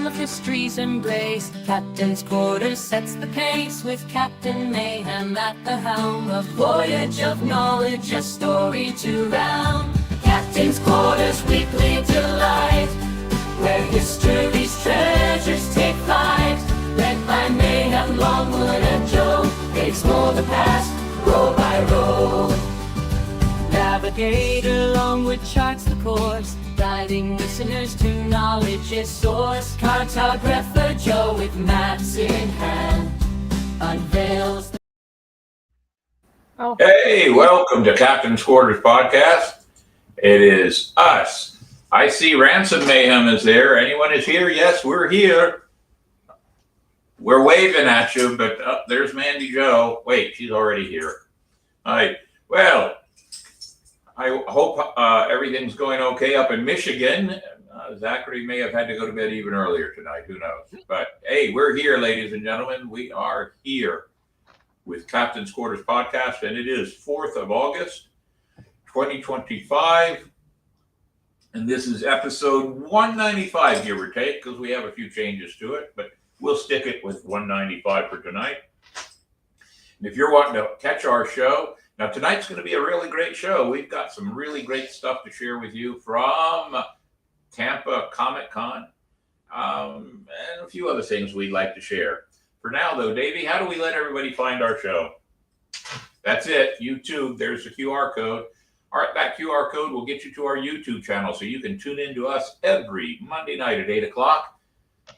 dawn of history's embrace. Captain's quarters sets the pace with Captain Mayhem at the helm. A voyage of knowledge, a story to round. Captain's quarters weekly delight, where history's treasures take flight. Led by Mayhem, Longwood, and Joe, they explore the past, row by row. Navigator Longwood charts the course, guiding listeners to knowledge's source. Cartographer Joe, with maps in hand, unveils the... Hey, welcome to Captain's Quarters Podcast. It is us. I see Ransom Mayhem is there. Anyone is here? Yes, we're here. We're waving at you, but there's Mandy Joe. Wait, she's already here. All right. Well, I hope everything's going okay up in Michigan. Zachary may have had to go to bed even earlier tonight. Who knows? But hey, we're here, ladies and gentlemen. We are here with Captain's Quarters Podcast, and it is 4th of August, 2025. And this is episode 195, give or take, because we have a few changes to it, but we'll stick it with 195 for tonight. And if you're wanting to catch our show, now tonight's going to be a really great show. We've got some really great stuff to share with you from Tampa Comic Con, and a few other things we'd like to share. For now, though, Davey, how do we let everybody find our show? That's it. YouTube, there's the QR code. All right, that QR code will get you to our YouTube channel, so you can tune in to us every Monday night at 8 o'clock.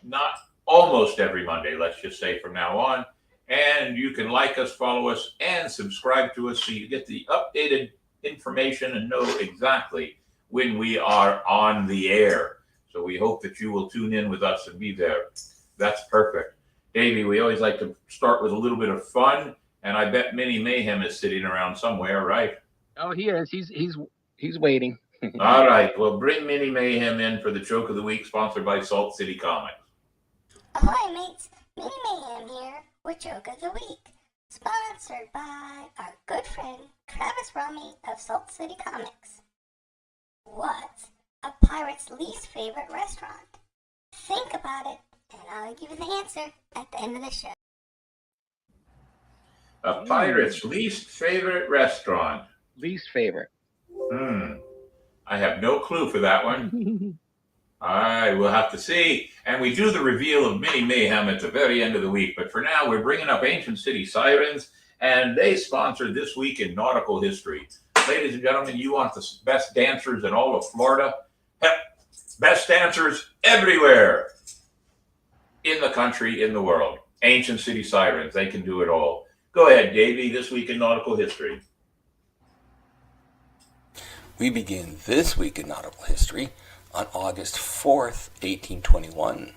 Not almost every Monday, let's just say from now on. And you can like us, follow us, and subscribe to us so you get the updated information and know exactly when we are on the air. So we hope that you will tune in with us and be there. That's perfect. Davey, we always like to start with a little bit of fun, and I bet Minnie Mayhem is sitting around somewhere, right? Oh, he is. He's waiting. All right. Well, bring Minnie Mayhem in for the joke of the week, sponsored by Salt City Comics. Ahoy, mates. Minnie Mayhem here with Joke of the Week, sponsored by our good friend Travis Rummy of Salt City Comics. What's a pirate's least favorite restaurant? Think about it, and I'll give you the answer at the end of the show. A pirate's least favorite restaurant. Least favorite. I have no clue for that one. All right, we'll have to see. And we do the reveal of Minnie Mayhem at the very end of the week. But for now, we're bringing up Ancient City Sirens, and they sponsor This Week in Nautical History. Ladies and gentlemen, you want the best dancers in all of Florida? Heck, best dancers everywhere in the country, in the world. Ancient City Sirens, they can do it all. Go ahead, Davey, This Week in Nautical History. We begin This Week in Nautical History on August 4th, 1821.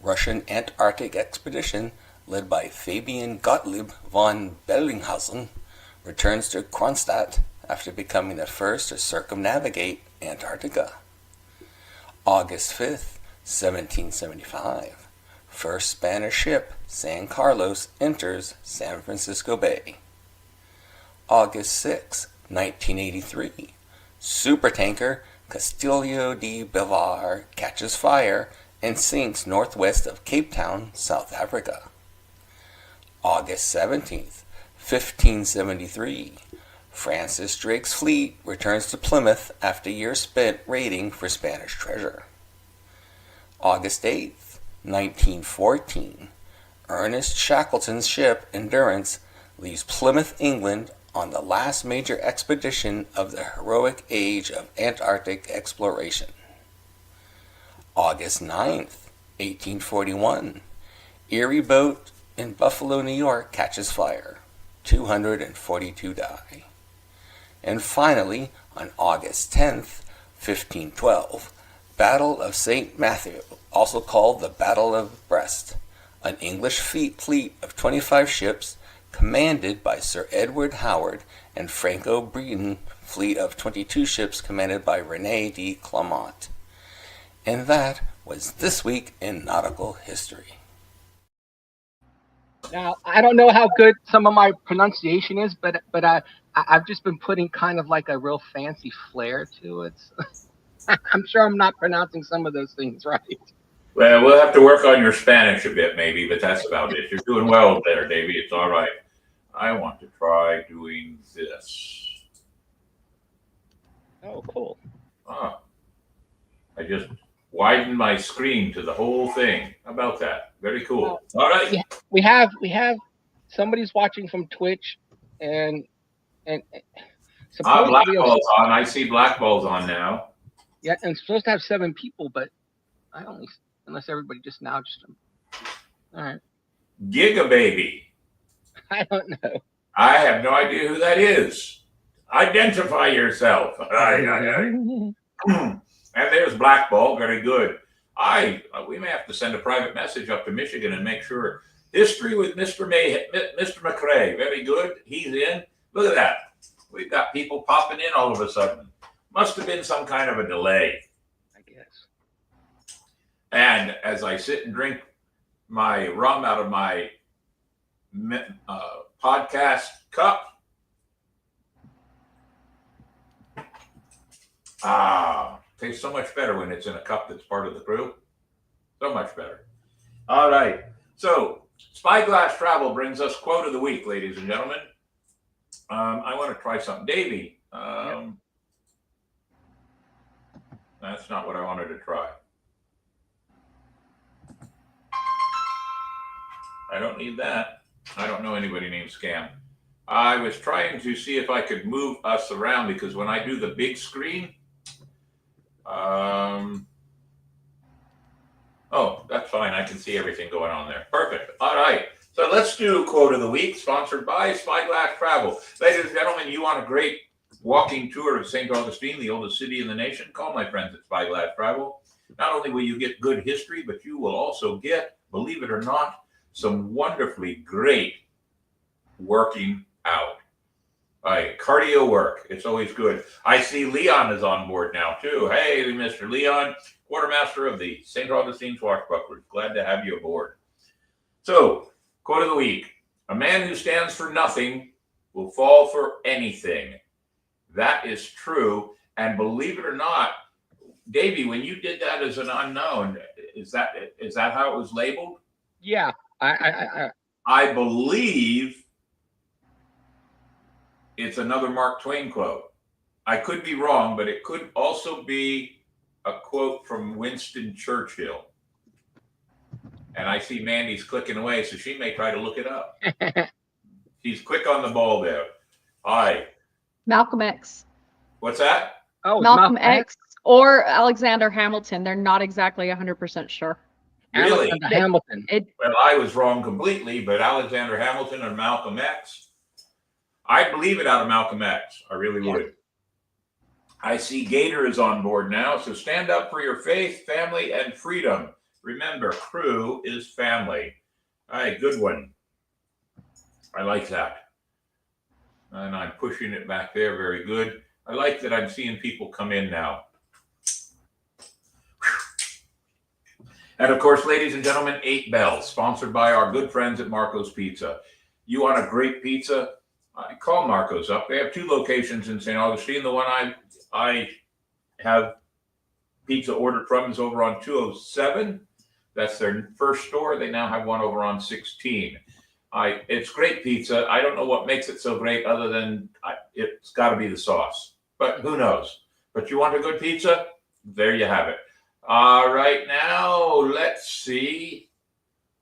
Russian Antarctic expedition led by Fabian Gottlieb von Bellinghausen returns to Kronstadt after becoming the first to circumnavigate Antarctica. August 5th, 1775. First Spanish ship, San Carlos, enters San Francisco Bay. August 6, 1983. Supertanker Castillo de Bivar catches fire and sinks northwest of Cape Town, South Africa. August 17th, 1573. Francis Drake's fleet returns to Plymouth after years spent raiding for Spanish treasure. August 8th, 1914. Ernest Shackleton's ship Endurance leaves Plymouth, England on the last major expedition of the heroic age of Antarctic exploration. August 9th, 1841. Erie boat in Buffalo, New York catches fire. 242 die. And finally, on August 10th, 1512, Battle of St. Matthew, also called the Battle of Brest, an English fleet of 25 ships commanded by Sir Edward Howard, and Franco-Briton fleet of 22 ships commanded by René de Clermont. And that was This Week in Nautical History. Now, I don't know how good some of my pronunciation is, but I've just been putting kind of like a real fancy flair to it. I'm sure I'm not pronouncing some of those things right. Well, we'll have to work on your Spanish a bit, maybe, but that's about it. You're doing well there, Davey. It's all right. I want to try doing this. Oh, cool. Ah, I just widened my screen to the whole thing. How about that? Very cool. All right. We have somebody's watching from Twitch, and Black supposedly ball's on. I see black ball's on now. yeah, and it's supposed to have 7 people, but I only, unless everybody just now just all right. Giga Baby. I don't know. I have no idea who that is. Identify yourself. And there's black ball. Very good. We may have to send a private message up to Michigan and make sure. History with Mr. McRae. Very good. He's in. Look at that. We've got people popping in all of a sudden. Must have been some kind of a delay. I guess. And as I sit and drink my rum out of my podcast cup, tastes so much better when it's in a cup that's part of the crew. So much better. All right. So Spyglass Travel brings us quote of the week, ladies and gentlemen. I want to try something. Davey, that's not what I wanted to try. I don't need that. I don't know anybody named Scam. I was trying to see if I could move us around because when I do the big screen, oh, that's fine. I can see everything going on there. Perfect. All right. So let's do quote of the week, sponsored by Spyglass Travel. Ladies and gentlemen, you want a great walking tour of St. Augustine, the oldest city in the nation? Call my friends at Spyglass Travel. Not only will you get good history, but you will also get, believe it or not, some wonderfully great working out. All right, cardio work. It's always good. I see Leon is on board now, too. Hey, Mr. Leon, quartermaster of the St. Augustine Swashbucklers. Glad to have you aboard. So, quote of the week. A man who stands for nothing will fall for anything. That is true. And believe it or not, Davey, when you did that as an unknown, is that how it was labeled? Yeah. I believe it's another Mark Twain quote. I could be wrong, but it could also be a quote from Winston Churchill. And I see Mandy's clicking away, so she may try to look it up. She's quick on the ball there. Hi. Malcolm X. What's that? Oh, Malcolm X or Alexander Hamilton. They're not exactly 100% sure. Really? Alexander Hamilton. Well, I was wrong completely, but Alexander Hamilton and Malcolm X, I believe it out of Malcolm X. I really would. I see Gator is on board now, so stand up for your faith, family, and freedom. Remember, crew is family. All right, good one. I like that. And I'm pushing it back there. Very good. I like that I'm seeing people come in now. And of course, ladies and gentlemen, 8 Bells, sponsored by our good friends at Marco's Pizza. You want a great pizza? Call Marco's up. They have 2 locations in St. Augustine. The one I have pizza ordered from is over on 207. That's their first store. They now have one over on 16. It's great pizza. I don't know what makes it so great other than it's got to be the sauce. But who knows? But you want a good pizza? There you have it. All right, now let's see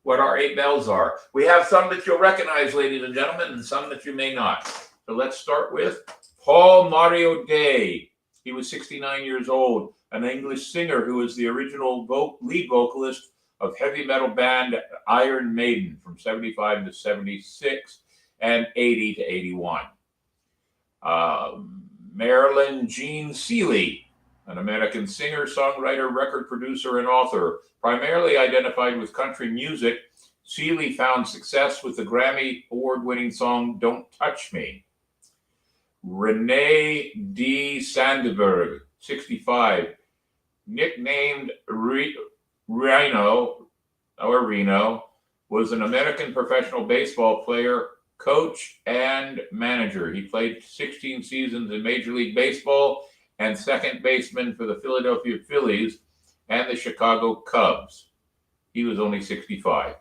what our 8 bells are. We have some that you'll recognize, ladies and gentlemen, and some that you may not. So let's start with Paul Mario Day. He was 69 years old, an English singer who was the original lead vocalist of heavy metal band Iron Maiden from 75 to 76 and 80 to 81. Marilyn Jean Seeley, an American singer, songwriter, record producer, and author, primarily identified with country music. Seeley found success with the Grammy award-winning song Don't Touch Me. Renee D. Sandberg, 65, nicknamed Reno, was an American professional baseball player, coach, and manager. He played 16 seasons in Major League Baseball and second baseman for the Philadelphia Phillies and the Chicago Cubs. He was only 65.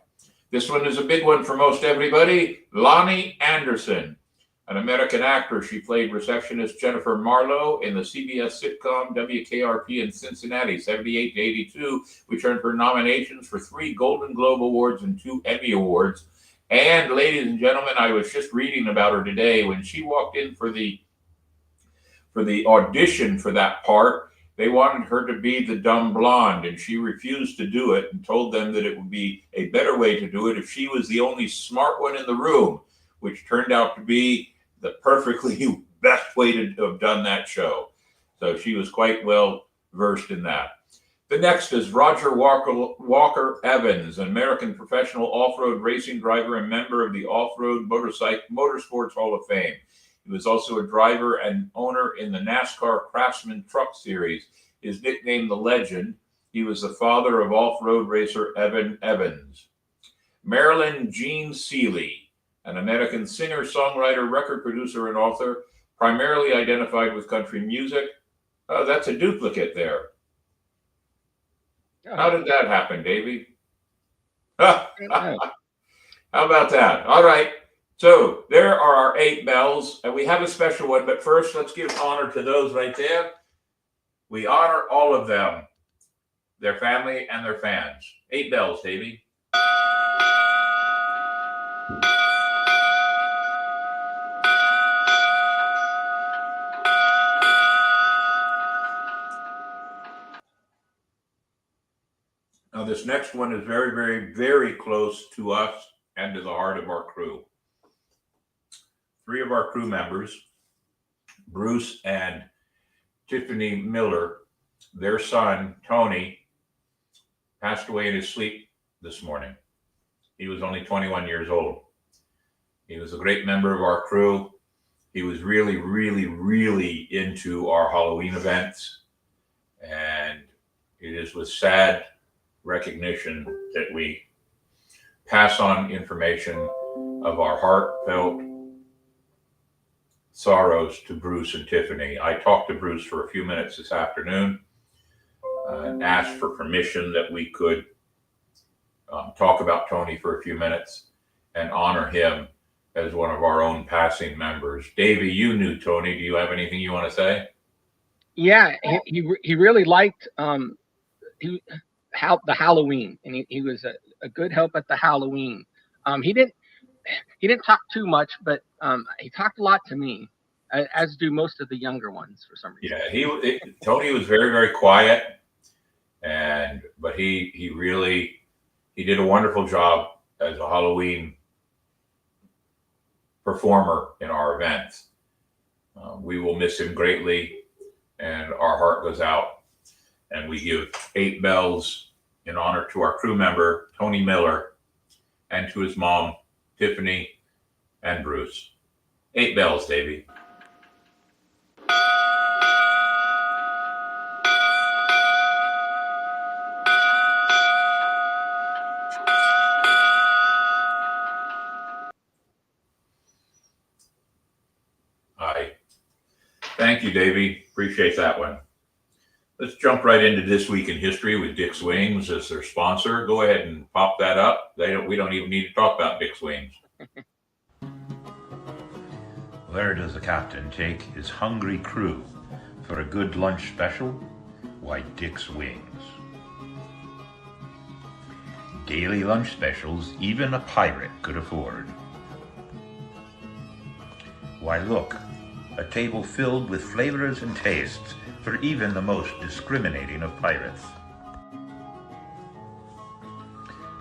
This one is a big one for most everybody. Lonnie Anderson, an American actor. She played receptionist Jennifer Marlowe in the CBS sitcom WKRP in Cincinnati, 78 to 82, which earned her nominations for 3 Golden Globe Awards and 2 Emmy Awards. And ladies and gentlemen, I was just reading about her today. When she walked in for the audition for that part, they wanted her to be the dumb blonde, and she refused to do it and told them that it would be a better way to do it if she was the only smart one in the room, which turned out to be the perfectly best way to have done that show. So she was quite well versed in that. The next is Roger Walker Evans, an American professional off-road racing driver and member of the Off-Road Motorsports Hall of Fame. He was also a driver and owner in the NASCAR Craftsman Truck Series. His nickname, The Legend, he was the father of off-road racer Evan Evans. Marilyn Jean Seeley, an American singer, songwriter, record producer, and author, primarily identified with country music. Oh, that's a duplicate there. How did that happen, Davey? How about that? All right. So there are our 8 bells, and we have a special one. But first, let's give honor to those right there. We honor all of them, their family and their fans. 8 bells, Davey. Now, this next one is very, very, very close to us and to the heart of our crew. 3 of our crew members, Bruce and Tiffany Miller, their son, Tony, passed away in his sleep this morning. He was only 21 years old. He was a great member of our crew. He was really, really, really into our Halloween events. And it is with sad recognition that we pass on information of our heartfelt sorrows to Bruce and Tiffany. I talked to Bruce for a few minutes this afternoon and asked for permission that we could talk about Tony for a few minutes and honor him as one of our own passing members. Davey, you knew Tony. Do you have anything you want to say? Yeah, he really liked the Halloween, and he was a good help at the Halloween. He didn't talk too much, but he talked a lot to me, as do most of the younger ones for some reason. Yeah, Tony was very, very quiet, but he really did a wonderful job as a Halloween performer in our events. We will miss him greatly, and our heart goes out. And we give 8 bells in honor to our crew member, Tony Miller, and to his mom, Tiffany, and Bruce. 8 bells, Davey. Thank you, Davey. Appreciate that one. Let's jump right into This Week in History with Dick's Wings as their sponsor. Go ahead and pop that up. We don't even need to talk about Dick's Wings. Where does the captain take his hungry crew for a good lunch special? Why, Dick's Wings. Daily lunch specials even a pirate could afford. Why, look, a table filled with flavors and tastes for even the most discriminating of pirates.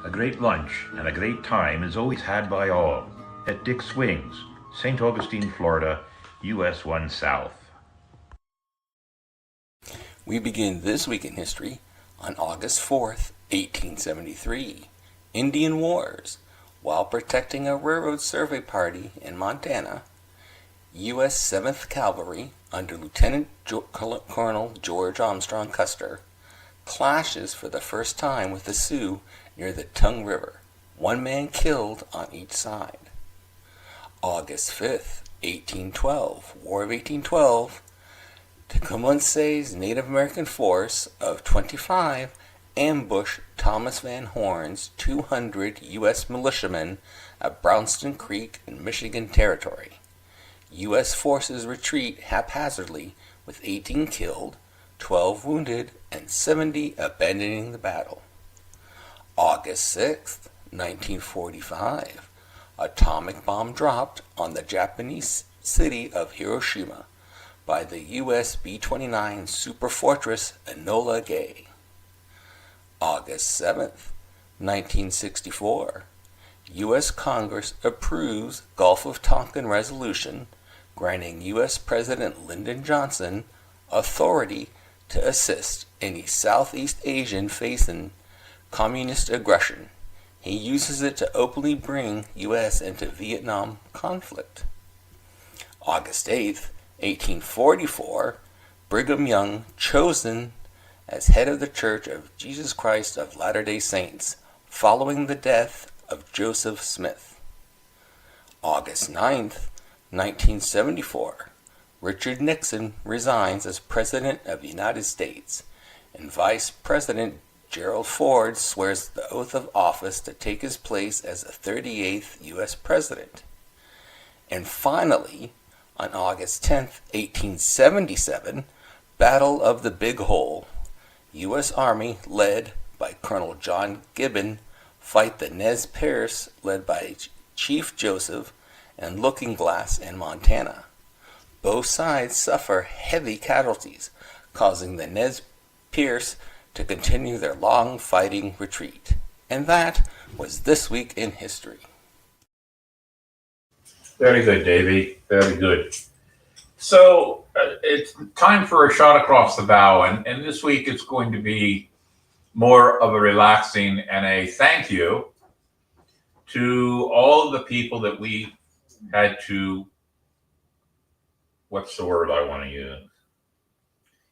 A great lunch and a great time is always had by all at Dick's Wings, St. Augustine, Florida, US 1 South. We begin This Week in History on August 4th, 1873. Indian Wars. While protecting a railroad survey party in Montana, U.S. 7th Cavalry under Lieutenant Colonel George Armstrong Custer clashes for the first time with the Sioux near the Tongue River. 1 man killed on each side. August 5th, 1812. War of 1812. Tecumseh's Native American force of 25 ambushed Thomas Van Horn's 200 U.S. militiamen at Brownston Creek in Michigan Territory. U.S. forces retreat haphazardly with 18 killed, 12 wounded, and 70 abandoning the battle. August 6, 1945, atomic bomb dropped on the Japanese city of Hiroshima by the U.S. B-29 superfortress Enola Gay. August 7, 1964, U.S. Congress approves Gulf of Tonkin Resolution granting U.S. President Lyndon Johnson authority to assist any Southeast Asian facing communist aggression. He uses it to openly bring U.S. into Vietnam conflict. August 8, 1844, Brigham Young chosen as head of the Church of Jesus Christ of Latter-day Saints following the death of Joseph Smith. August 9, 1974, Richard Nixon resigns as President of the United States, and Vice President Gerald Ford swears the oath of office to take his place as the 38th U.S. President. And finally, on August 10, 1877, Battle of the Big Hole, U.S. Army led by Colonel John Gibbon fight the Nez Perce led by Chief Joseph and Looking Glass in Montana. Both sides suffer heavy casualties, causing the Nez Perce to continue their long fighting retreat. And that was This Week in History. Very good, Davey. Very good. So it's time for a shot across the bow, and this week it's going to be more of a relaxing and a thank you to all the people that we had to, what's the word I want to use?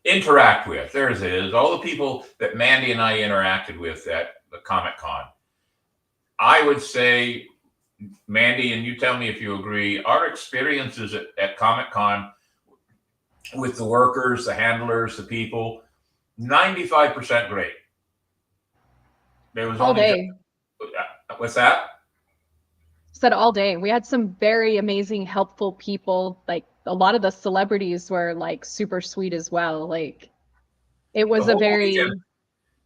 Interact with. There it is. All the people that Mandy and I interacted with at the Comic-Con. I would say, Mandy, and you tell me if you agree, our experiences at Comic-Con with the workers, the handlers, the people, 95% great. There was All only day. what's that? Said all day. We had some very amazing, helpful people. Like a lot of the celebrities were like super sweet as well. Like it was The a whole very weekend,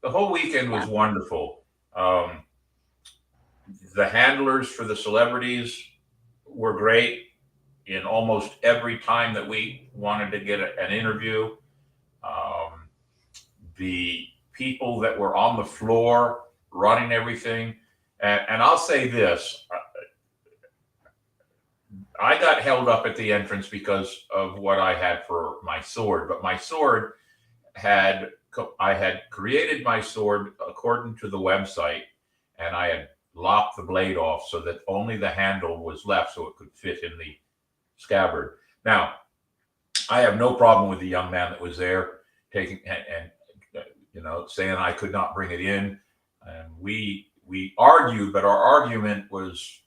the whole weekend was wonderful. The handlers for the celebrities were great in almost every time that we wanted to get an interview. The people that were on the floor running everything. And I'll say this, I got held up at the entrance because of what I had for my sword, but my sword I had created my sword according to the website, and I had lopped the blade off so that only the handle was left so it could fit in the scabbard. Now, I have no problem with the young man that was there taking and saying I could not bring it in. And we argued, but our argument was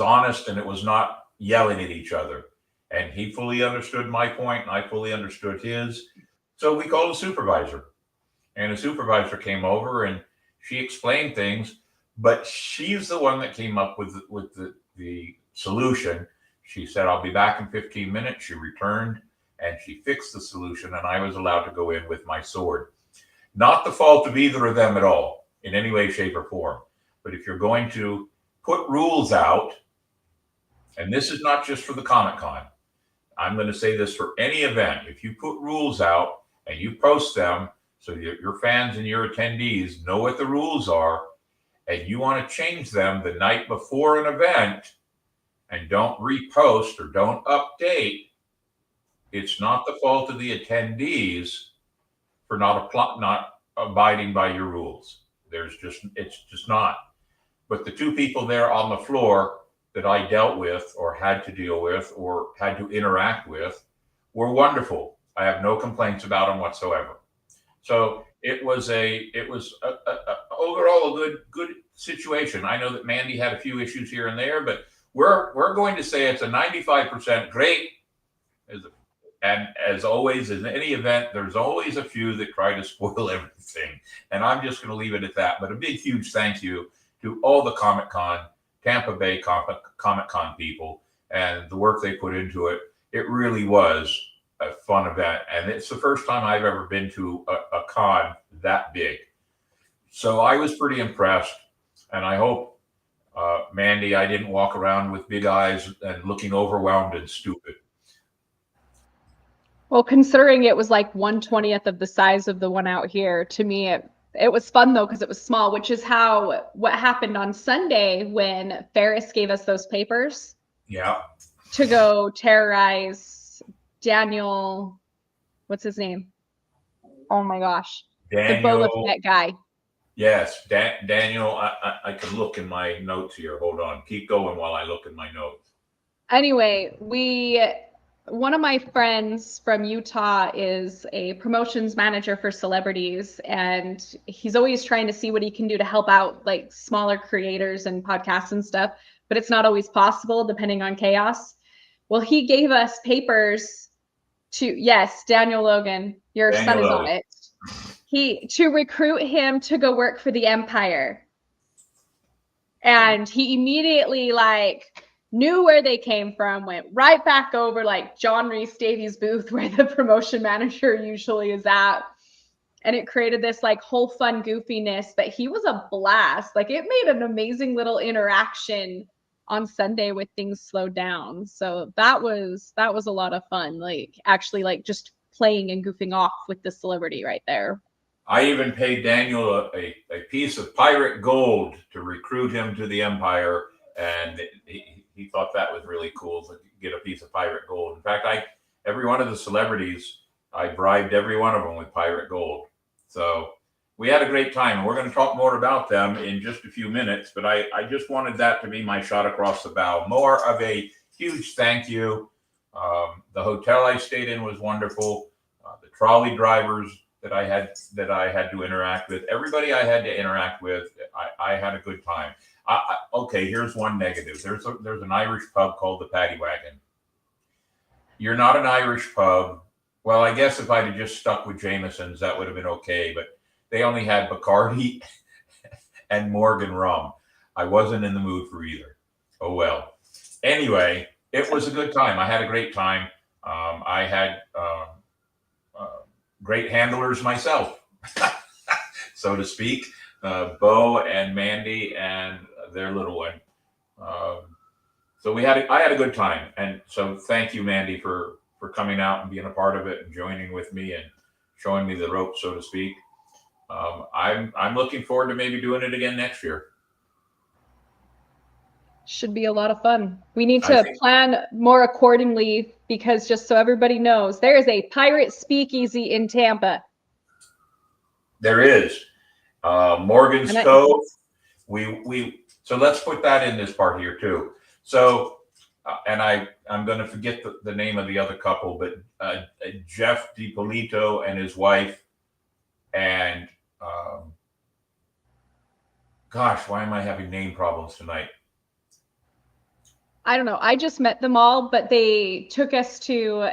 honest, and it was not yelling at each other. And he fully understood my point, and I fully understood his. So we called a supervisor, and a supervisor came over, and she explained things, but she's the one that came up with the solution. She said, "I'll be back in 15 minutes." She returned, and she fixed the solution, and I was allowed to go in with my sword. Not the fault of either of them at all, in any way, shape, or form. But if you're going to put rules out, and this is not just for the Comic-Con, I'm going to say this for any event. If you put rules out and you post them so your fans and your attendees know what the rules are, and you want to change them the night before an event and don't repost or don't update, it's not the fault of the attendees for not abiding by your rules. It's just not. But the two people there on the floor that I dealt with or had to deal with or had to interact with were wonderful. I have no complaints about them whatsoever. So it was overall a good situation. I know that Mandy had a few issues here and there, but we're going to say it's a 95% great. And as always, in any event, there's always a few that try to spoil everything. And I'm just going to leave it at that. But a big, huge thank you to all the Comic-Con, Tampa Bay Comic-Con people and the work they put into it. It really was a fun event. And it's the first time I've ever been to a con that big. So I was pretty impressed. And I hope, Mandy, I didn't walk around with big eyes and looking overwhelmed and stupid. Well, considering it was like 1/20th of the size of the one out here, to me, it was fun though, because it was small, which is what happened on Sunday when Ferris gave us those papers. Yeah. To go terrorize Daniel, what's his name? Oh my gosh. Daniel, the Boba Fett guy. Yes, Daniel, I can look in my notes here. Hold on. Keep going while I look in my notes. Anyway, one of my friends from Utah is a promotions manager for celebrities, and he's always trying to see what he can do to help out like smaller creators and podcasts and stuff, but it's not always possible depending on chaos. Well, he gave us papers yes, Daniel Logan, your son is on it. To recruit him to go work for the Empire. And he immediately knew where they came from, went right back over John Rhys Davies' booth where the promotion manager usually is at. And it created this whole fun goofiness, but he was a blast. It made an amazing little interaction on Sunday with things slowed down. So that was a lot of fun. Actually just playing and goofing off with the celebrity right there. I even paid Daniel a piece of pirate gold to recruit him to the Empire, and he thought that was really cool to get a piece of pirate gold. In fact, every one of the celebrities, I bribed every one of them with pirate gold. So we had a great time, and we're going to talk more about them in just a few minutes, but I just wanted that to be my shot across the bow. More of a huge thank you. The hotel I stayed in was wonderful. The trolley drivers that I had to interact with, everybody I had to interact with, I had a good time. Okay, here's one negative. There's an Irish pub called the Paddy Wagon. You're not an Irish pub. Well, I guess if I'd have just stuck with Jameson's, that would have been okay, but they only had Bacardi and Morgan rum. I wasn't in the mood for either. Oh well. Anyway, it was a good time. I had a great time. I had great handlers myself, so to speak. Bo and Mandy and their little one. So I had a good time, and so thank you, Mandy, for coming out and being a part of it and joining with me and showing me the ropes, so to speak. I'm looking forward to maybe doing it again next year. Should be a lot of fun. We need to plan more accordingly, because just so everybody knows, there is a pirate speakeasy in Tampa. There is. Morgan's Cove. So let's put that in this part here too. So, and I'm going to forget the name of the other couple, but Jeff DiPolito and his wife, and gosh, why am I having name problems tonight? I don't know. I just met them all, but they took us to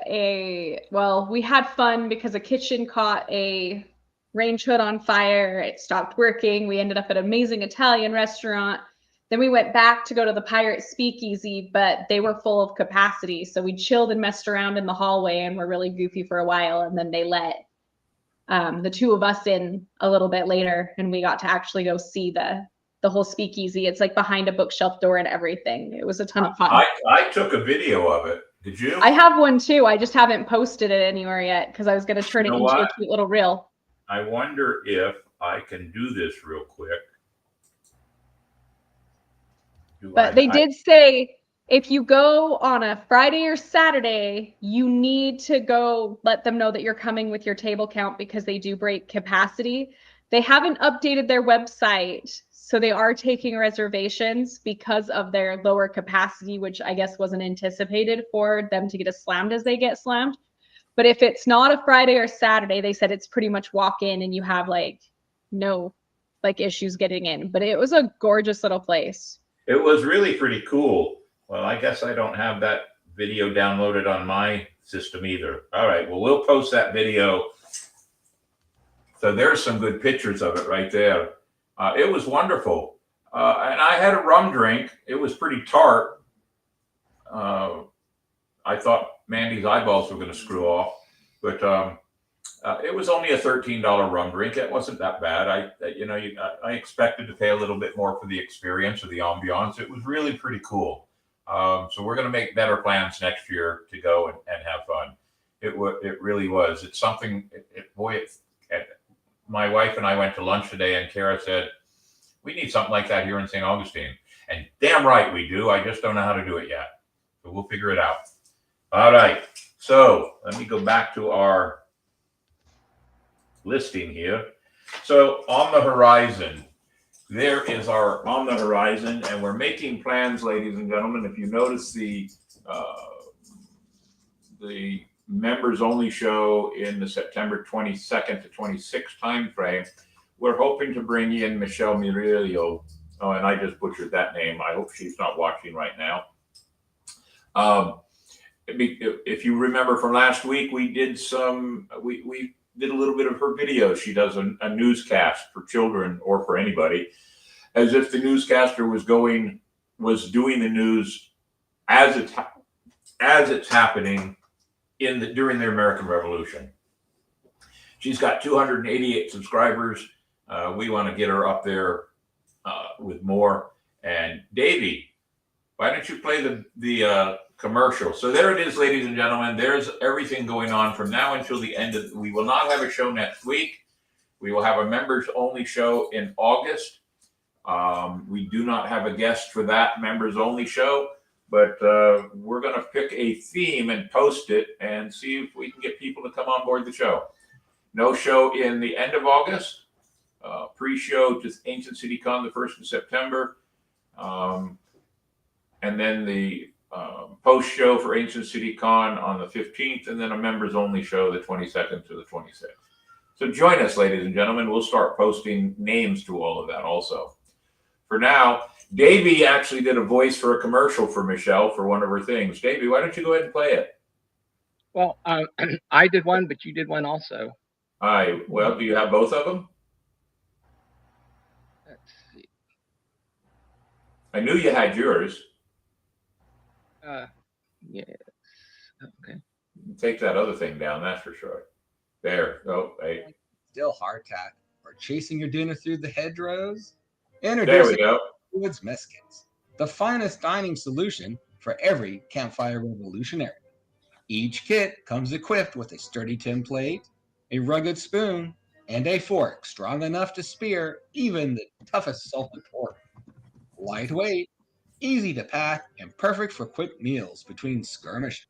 we had fun because a kitchen caught a range hood on fire. It stopped working. We ended up at an amazing Italian restaurant. Then we went back to go to the pirate speakeasy, but they were full of capacity. So we chilled and messed around in the hallway and were really goofy for a while. And then they let the two of us in a little bit later, and we got to actually go see the whole speakeasy. It's behind a bookshelf door and everything. It was a ton of fun. I took a video of it. Did you? I have one too. I just haven't posted it anywhere yet because I was going to turn it into a cute little reel. I wonder if I can do this real quick. They did say if you go on a Friday or Saturday, you need to go let them know that you're coming with your table count, because they do break capacity. They haven't updated their website, so they are taking reservations because of their lower capacity, which I guess wasn't anticipated for them to get as slammed as they get slammed. But if it's not a Friday or Saturday, they said it's pretty much walk in and you have no issues getting in. But it was a gorgeous little place. It was really pretty cool. Well, I guess I don't have that video downloaded on my system either. All right, well, we'll post that video. So there's some good pictures of it right there. It was wonderful. And I had a rum drink. It was pretty tart. I thought Mandy's eyeballs were going to screw off, but it was only a $13 rum drink. It wasn't that bad. I expected to pay a little bit more for the experience or the ambiance. It was really pretty cool. So we're going to make better plans next year to go and have fun. It really was. It's something. My wife and I went to lunch today, and Kara said, "We need something like that here in St. Augustine." And damn right we do. I just don't know how to do it yet. So we'll figure it out. All right. So let me go back to our listing here. So on the horizon, there is our on the horizon, and we're making plans, ladies and gentlemen. If you notice the members only show in the September 22nd to 26th time frame, we're hoping to bring in Michelle Murillo. Oh, and I just butchered that name. I hope she's not watching right now. If you remember from last week, we did we did a little bit of her videos. She does a newscast for children or for anybody, as if the newscaster was doing the news as it's happening during the American Revolution. She's got 288 subscribers. We want to get her up there with more. And Davey, why don't you play the commercial? So there it is, ladies and gentlemen. There's everything going on from now until the end of. We will not have a show next week. We will have a members only show in August. We do not have a guest for that members only show, but we're going to pick a theme and post it and see if we can get people to come on board the show. No show in the end of August. Pre-show to Ancient City Con the 1st of September. And then the post show for Ancient City Con on the 15th, and then a members only show the 22nd to the 26th. So join us, ladies and gentlemen. We'll start posting names to all of that also. For now, Davey actually did a voice for a commercial for Michelle for one of her things. Davey, why don't you go ahead and play it? Well, I did one, but you did one also. Well, do you have both of them? Let's see. I knew you had yours. Yes. Okay. Take that other thing down, that's for sure. There. Oh, hey. Still hardtack or chasing your dinner through the hedgerows? There we Introducing go. Woods Mess Kits, the finest dining solution for every campfire revolutionary. Each kit comes equipped with a sturdy tin plate, a rugged spoon, and a fork strong enough to spear even the toughest salted pork. Lightweight, easy to pack, and perfect for quick meals between skirmishes.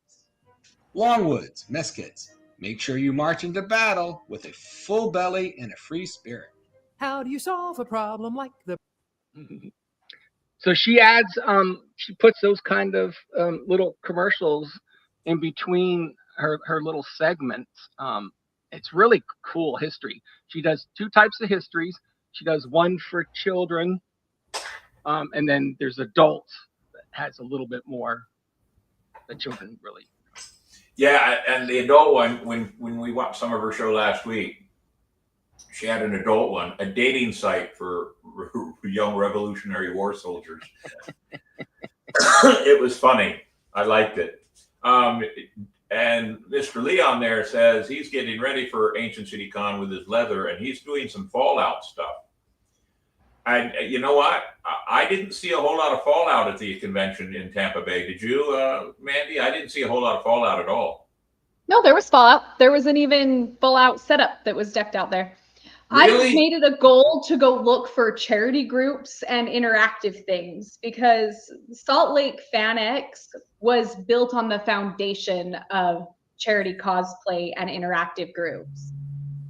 Longwoods Mess Kits. Make sure you march into battle with a full belly and a free spirit. How do you solve a problem like the... So she adds, she puts those kind of little commercials in between her little segments. It's really cool history. She does two types of histories. She does one for children, and then there's adults that has a little bit more. The children really. Yeah, and the adult one, when we watched some of her show last week, she had an adult one, a dating site for young Revolutionary War soldiers. It was funny. I liked it. And Mr. Leon there says he's getting ready for Ancient City Con with his leather, and he's doing some Fallout stuff. And you know what? I didn't see a whole lot of Fallout at the convention in Tampa Bay. Did you, Mandy? I didn't see a whole lot of Fallout at all. No, there was Fallout. There was an even Fallout setup that was decked out there. Really? I made it a goal to go look for charity groups and interactive things because Salt Lake FanX was built on the foundation of charity cosplay and interactive groups.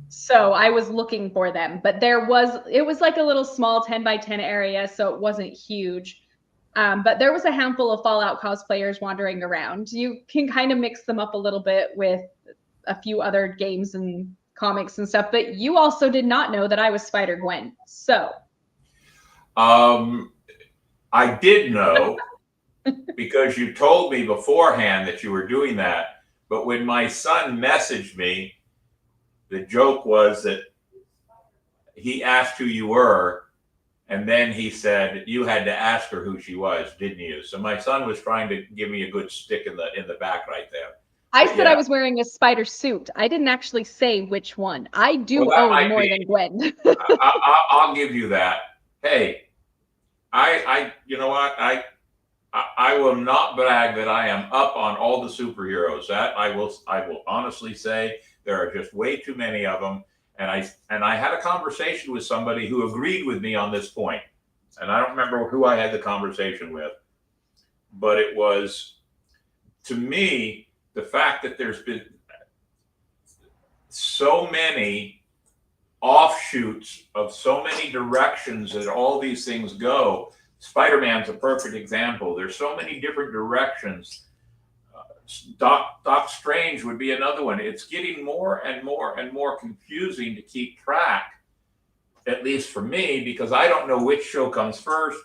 So I was looking for them, but it was like a little small 10 by 10 area, so it wasn't huge. But there was a handful of Fallout cosplayers wandering around. You can kind of mix them up a little bit with a few other games and comics and stuff, but you also did not know that I was Spider-Gwen. So I did know because you told me beforehand that you were doing that. But when my son messaged me, the joke was that he asked who you were, and then he said you had to ask her who she was, didn't you? So my son was trying to give me a good stick in the back right there. I But said yeah. I was wearing a spider suit. I didn't actually say which one. I do Well, that own might more be. than Gwen. I'll give you that. Hey, you know what? I will not brag that I am up on all the superheroes. That I will honestly say there are just way too many of them. And I had a conversation with somebody who agreed with me on this point. And I don't remember who I had the conversation with, but it was, to me, the fact that there's been so many offshoots of so many directions that all these things go. Spider-Man's a perfect example. There's so many different directions. Doc Strange would be another one. It's getting more and more and more confusing to keep track, at least for me, because I don't know which show comes first.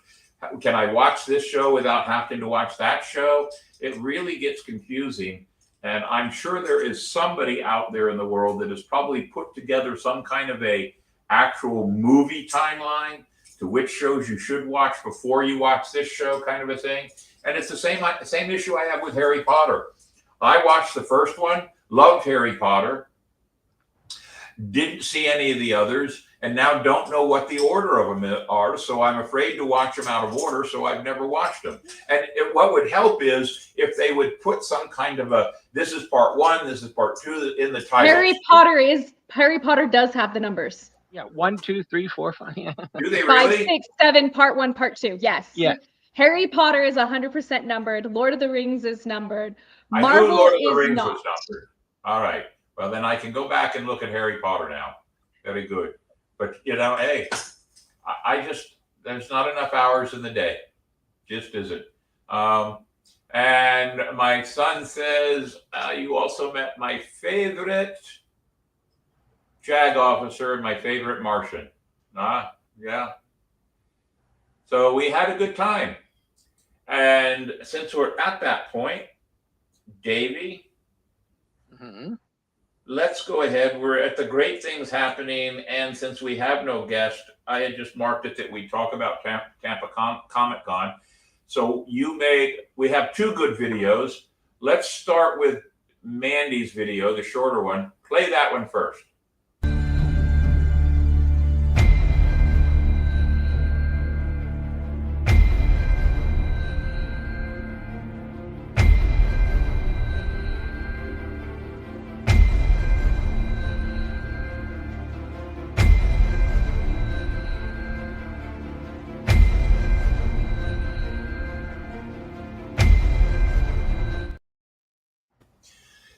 Can I watch this show without having to watch that show? It really gets confusing. And I'm sure there is somebody out there in the world that has probably put together some kind of a actual movie timeline to which shows you should watch before you watch this show, kind of a thing. And it's the same issue I have with Harry Potter. I watched the first one, loved Harry Potter, didn't see any of the others, and now don't know what the order of them are. So I'm afraid to watch them out of order. So I've never watched them. And what would help is if they would put some kind of a, this is part one, this is part two in the title. Harry Potter does have the numbers. Yeah, 1, 2, 3, 4, 5. Yeah. Do they 5, really? 6, 7, part 1, part 2. Yes. Yeah. Harry Potter is 100% numbered. Lord of the Rings is numbered. I Marvel knew Lord of the is Rings not. was numbered. All right. Well, then I can go back and look at Harry Potter now. Very good. But, hey, I just, there's not enough hours in the day. Just isn't. And my son says, you also met my favorite JAG officer and my favorite Martian. Yeah. So we had a good time. And since we're at that point, Davey, let's go ahead. We're at the great things happening. And since we have no guest, I had just marked it that we talk about Tampa Comic Con. So we have two good videos. Let's start with Mandy's video, the shorter one. Play that one first.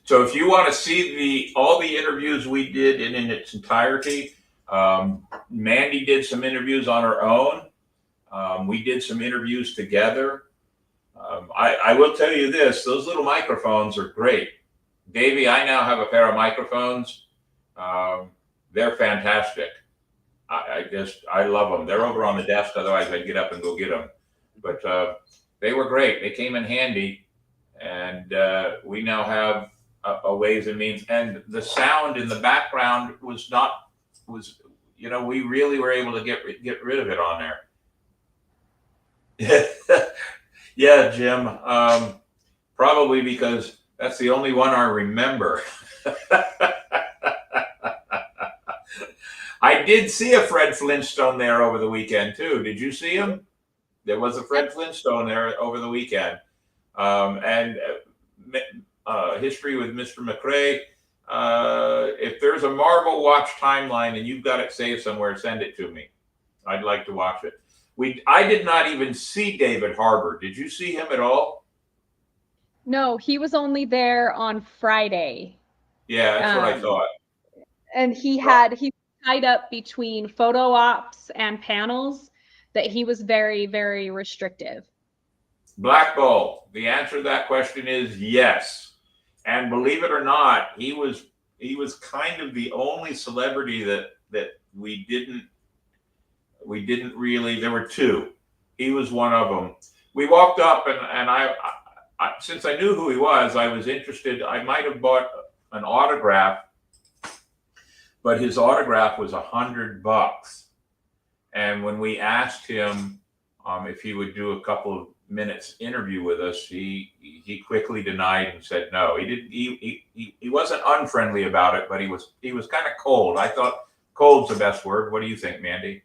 So if you want to see all the interviews we did in its entirety, Mandy did some interviews on her own. We did some interviews together. I will tell you this, those little microphones are great. Davey, I now have a pair of microphones. They're fantastic. I love them. They're over on the desk, otherwise I'd get up and go get them. But they were great. They came in handy. And we now have a ways and means, and the sound in the background was we really were able to get rid of it on there. Yeah, Jim, probably because that's the only one I remember. I did see a Fred Flintstone there over the weekend too. Did you see him? There was a Fred Flintstone there over the weekend. And history with Mr. McRae. If there's a Marvel Watch timeline and you've got it saved somewhere, send it to me. I'd like to watch it. I did not even see David Harbour. Did you see him at all? No, he was only there on Friday. Yeah, that's what I thought. And he tied up between photo ops and panels that he was very, very restrictive. Blackball. The answer to that question is yes. And believe it or not, he was kind of the only celebrity that we didn't really. There were two. He was one of them. We walked up and since I knew who he was, I was interested. I might have bought an autograph, but his autograph was $100. And when we asked him if he would do a couple of minutes interview with us, he quickly denied and said no. He didn't. He wasn't unfriendly about it, but he was kind of cold. I thought cold's the best word. What do you think, Mandy?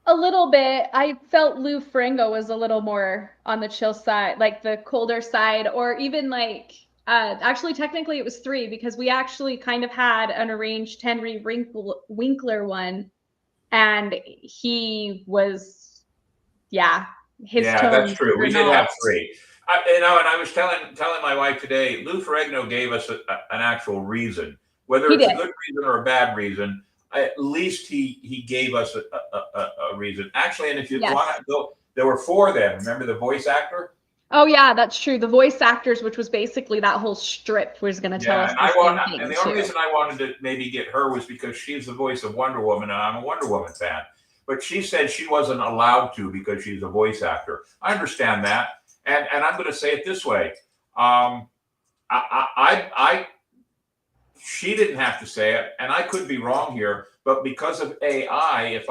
A little bit. I felt Lou Ferrigno was a little more on the chill side, like the colder side, or even like actually technically it was 3 because we actually kind of had an arranged Henry Winkler one, and he was, yeah, his Yeah, tone that's true. We did have not. 3. And I was telling my wife today, Lou Ferrigno gave us an actual reason, whether He it's a did. good reason or a bad reason. At least he gave us a reason. Actually, and if you Yes. want to go, there were 4 then. Remember the voice actor? Oh yeah, that's true. The voice actors, which was basically that whole strip, was going to tell us And the same thing and the only too. reason I wanted to maybe get her was because she's the voice of Wonder Woman, and I'm a Wonder Woman fan. But she said she wasn't allowed to because she's a voice actor. I understand that, and I'm going to say it this way: she didn't have to say it, and I could be wrong here, but because of AI, if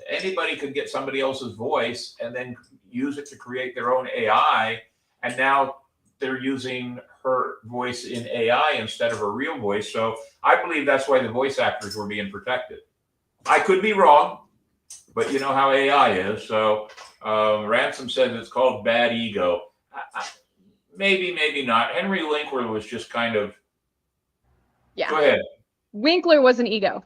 anybody could get somebody else's voice and then use it to create their own AI, and now they're using her voice in AI instead of her real voice. So I believe that's why the voice actors were being protected. I could be wrong, but you know how AI is. So Ransom says it's called bad ego. Maybe, maybe not. Henry Winkler was just kind of. Yeah. Go ahead. Winkler was an ego.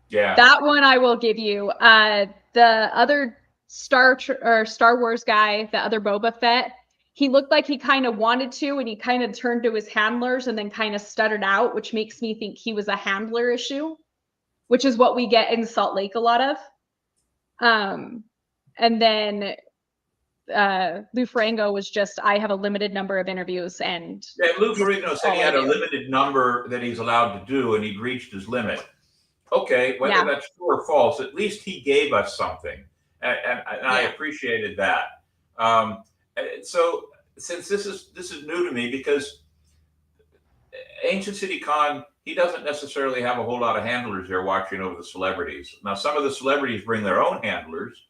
Yeah. That one I will give you. The other Star Wars guy, the other Boba Fett, he looked like he kind of wanted to, and he kind of turned to his handlers and then kind of stuttered out, which makes me think he was a handler issue, which is what we get in Salt Lake a lot of. And then Lou Ferrigno was just, I have a limited number of interviews, and Lou Ferrigno said he had a limited number that he's allowed to do, and he'd reached his limit. Okay, whether that's true or false, at least he gave us something, and I appreciated that. So since this is new to me, because Ancient City Con, he doesn't necessarily have a whole lot of handlers there watching over the celebrities. Now, some of the celebrities bring their own handlers.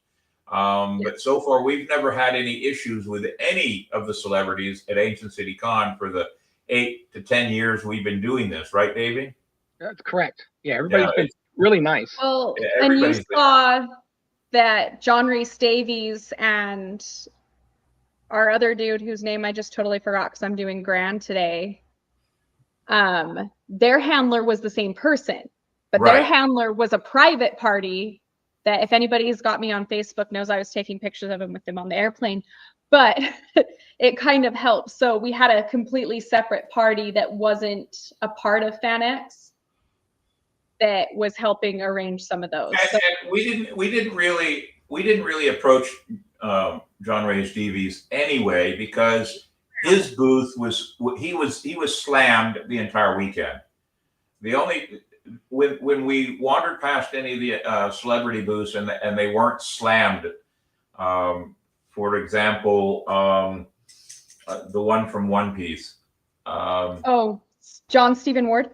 But so far, we've never had any issues with any of the celebrities at Ancient City Con for the 8 to 10 years we've been doing this, right, Davey? That's correct. Yeah, everybody's been really nice. Well, and you saw that John Rhys Davies and our other dude whose name I just totally forgot because I'm doing Grand today. Their handler was the same person, but their handler was a private party. That if anybody's got me on Facebook knows I was taking pictures of him with them on the airplane, but it kind of helps. So we had a completely separate party that wasn't a part of FanX that was helping arrange some of those. And we didn't really approach John Rhys Davies anyway, because his booth was slammed the entire weekend. The only when we wandered past any of the celebrity booths and they weren't slammed, for example, the one from One Piece. John Stephen Ward.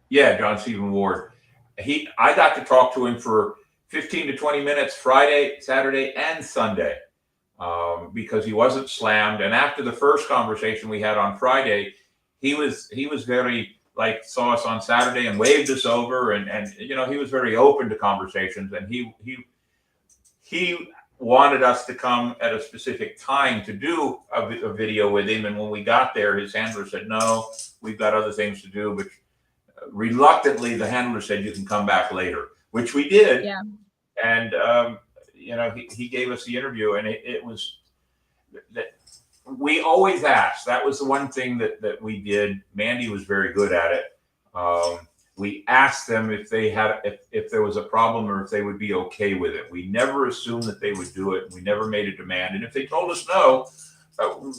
Yeah, John Stephen Ward. I got to talk to him for 15 to 20 minutes Friday, Saturday, and Sunday, because he wasn't slammed. And after the first conversation we had on Friday, he was very, saw us on Saturday and waved us over, and he was very open to conversations, and he wanted us to come at a specific time to do a video with him. And when we got there, his handler said, no, we've got other things to do. But reluctantly, the handler said, you can come back later, which we did. Yeah. And, he gave us the interview, and it was that we always asked. That was the one thing that we did. Mandy was very good at it. We asked them if they had, if there was a problem or if they would be okay with it. We never assumed that they would do it. We never made a demand. And if they told us no,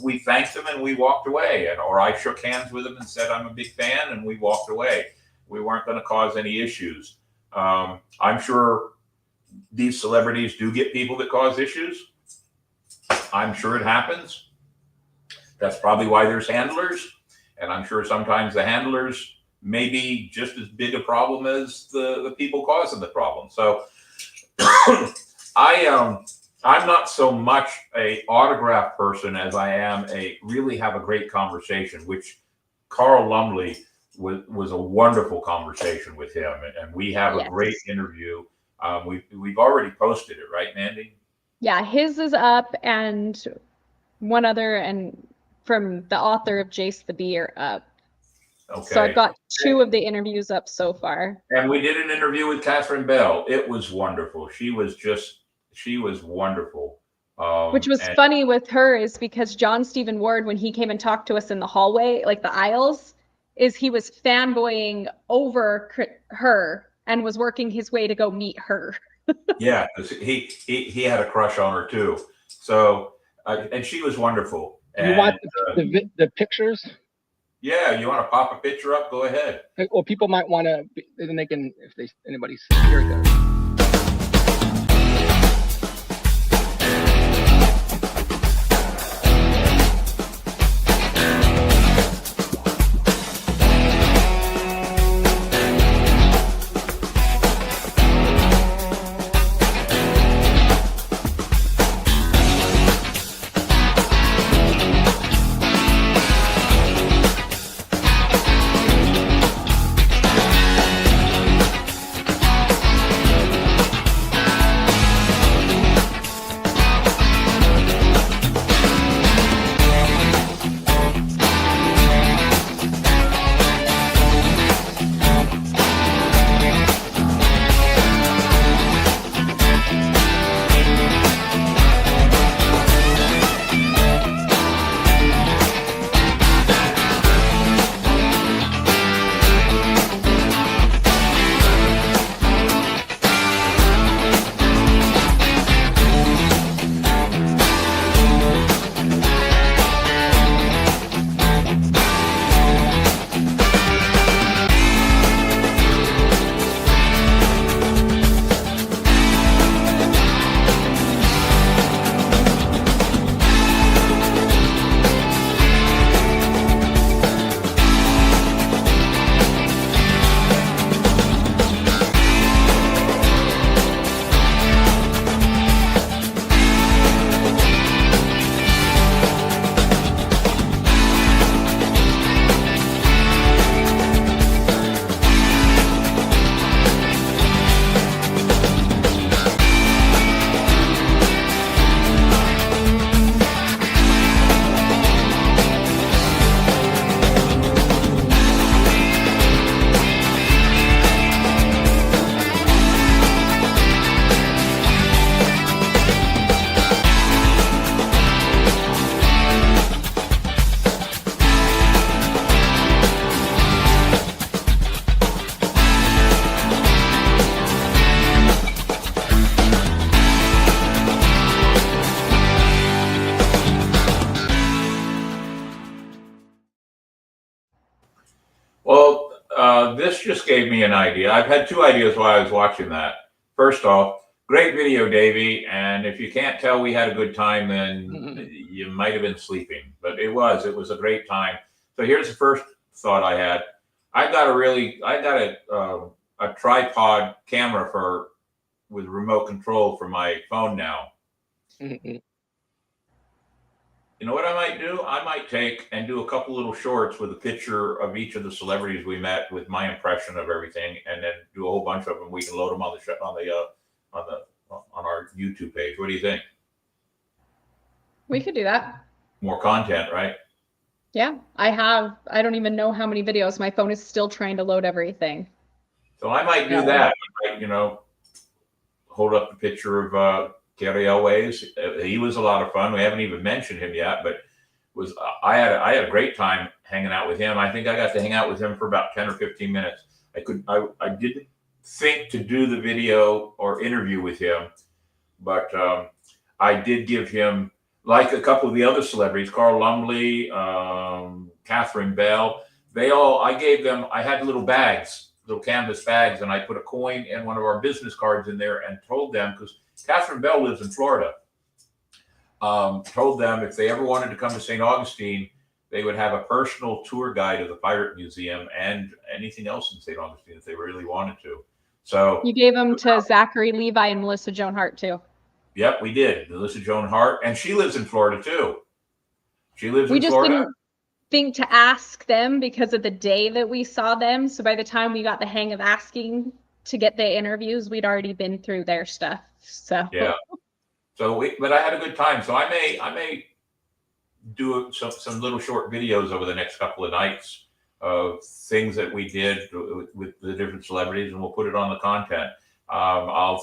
we thanked them and we walked away. Or I shook hands with them and said, I'm a big fan, and we walked away. We weren't going to cause any issues. I'm sure these celebrities do get people that cause issues. I'm sure it happens. That's probably why there's handlers. And I'm sure sometimes the handlers may be just as big a problem as the people causing the problem. So I'm not so much a autograph person as I am a really have a great conversation, which Carl Lumley was a wonderful conversation with him, and we have a great interview. We've already posted it, right, Mandy? Yeah, his is up, and one other, and from the author of Jace the Bee are up. Okay. So I've got 2 of the interviews up so far. And we did an interview with Catherine Bell. It was wonderful. She was wonderful. Which was funny with her is because John Stephen Ward, when he came and talked to us in the hallway, like the aisles, is he was fanboying over her and was working his way to go meet her. Yeah, he had a crush on her too. So and she was wonderful. You want the pictures? Yeah, you want to pop a picture up? Go ahead. Well, people might want to. Then they can, if anybody's here it goes. This just gave me an idea. I've had 2 ideas while I was watching that. First off, great video, Davey. And if you can't tell we had a good time, then you might have been sleeping. But it was a great time. So here's the first thought I had. I got a tripod camera with remote control for my phone now. You know what I might do? I might take and do a couple little shorts with a picture of each of the celebrities we met with my impression of everything, and then do a whole bunch of them. We can load them on our YouTube page. What do you think? We could do that. More content, right? Yeah, I don't even know how many videos. My phone is still trying to load everything. So I might do that. I might, hold up the picture of Gary Elways. He was a lot of fun. We haven't even mentioned him yet, but I had a great time hanging out with him. I think I got to hang out with him for about 10 or 15 minutes. I didn't think to do the video or interview with him, but I did give him, like a couple of the other celebrities, Carl Lumley, Catherine Bell. I had little bags, little canvas bags, and I put a coin and one of our business cards in there and told them, because Catherine Bell lives in Florida. told them if they ever wanted to come to St. Augustine, they would have a personal tour guide of the Pirate Museum and anything else in St. Augustine if they really wanted to. So You gave them to Zachary Levi and Melissa Joan Hart too. Yep, we did. Melissa Joan Hart, and she lives in Florida too. She lives We in just Florida. didn't think to ask them because of the day that we saw them. So by the time we got the hang of asking to get the interviews, we'd already been through their stuff. So Yeah. So, but I had a good time. So I may do some little short videos over the next couple of nights of things that we did with the different celebrities, and we'll put it on the content. I'll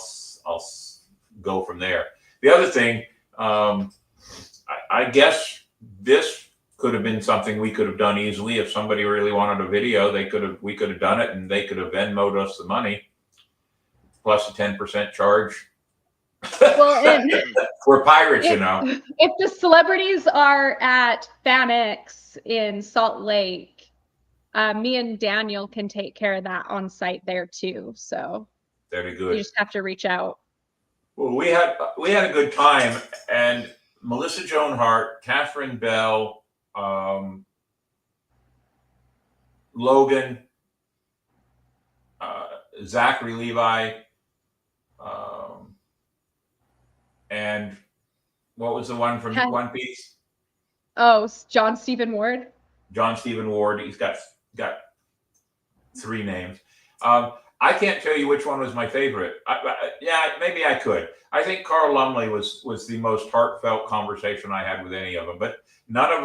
go from there. The other thing, I guess this could have been something we could have done easily. If somebody really wanted a video, we could have done it, and they could have Venmo'd us the money plus a 10% charge. well, and we're pirates, you know. If the celebrities are at FanX in Salt Lake, me and Daniel can take care of that on site there too. So very good. You just have to reach out. Well, we had a good time, and Melissa Joan Hart, Catherine Bell, Logan, Zachary Levi, and what was the one from One Piece? Oh, John Stephen Ward. John Stephen Ward. He's got 3 names. I can't tell you which one was my favorite. Yeah, maybe I could. I think Carl Lumley was the most heartfelt conversation I had with any of them. But none of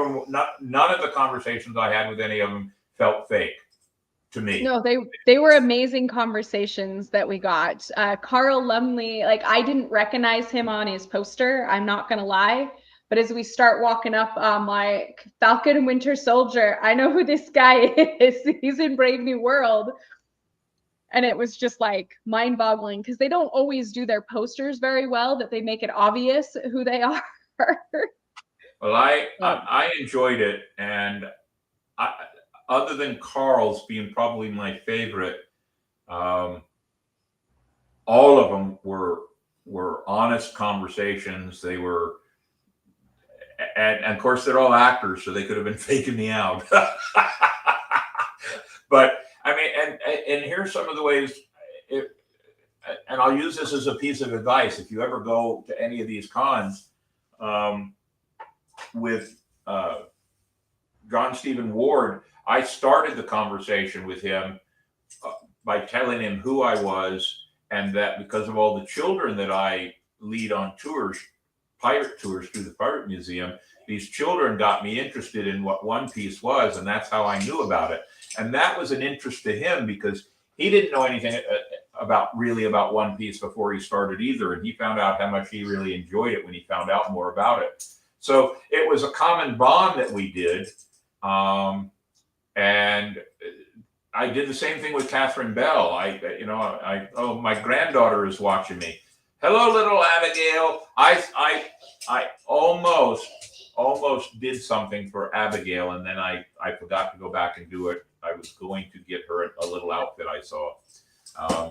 the conversations I had with any of them felt fake to me. No, they were amazing conversations that we got. Carl Lumley, like I didn't recognize him on his poster. I'm not gonna lie. But as we start walking up, I'm like, Falcon and Winter Soldier, I know who this guy is. He's in Brave New World. And it was just like mind-boggling because they don't always do their posters very well, that they make it obvious who they are. Well, I enjoyed it, and other than Carl's being probably my favorite, all of them were honest conversations. They were, and of course they're all actors, so they could have been faking me out. But I mean, and here's some of the ways, and I'll use this as a piece of advice. If you ever go to any of these cons, with John Stephen Ward, I started the conversation with him by telling him who I was, and that because of all the children that I lead on tours, pirate tours through the Pirate Museum, these children got me interested in what One Piece was, and that's how I knew about it. And that was an interest to him because he didn't know anything about One Piece before he started either, and he found out how much he really enjoyed it when he found out more about it. So it was a common bond that we did, and I did the same thing with Catherine Bell. Oh, my granddaughter is watching me. Hello, little Abigail. I almost did something for Abigail, and then I forgot to go back and do it. I was going to get her a little outfit I saw,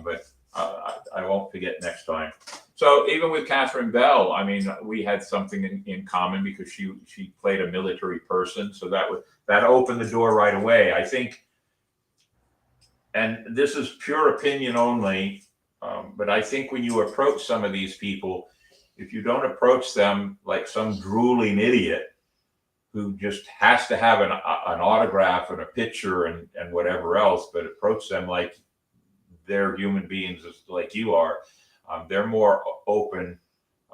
but I won't forget next time. So even with Catherine Bell, I mean, we had something in common because she played a military person, so that opened the door right away. I think, and this is pure opinion only, but I think when you approach some of these people, if you don't approach them like some drooling idiot who just has to have an autograph and a picture and whatever else, but approach them like they're human beings like you are, they're more open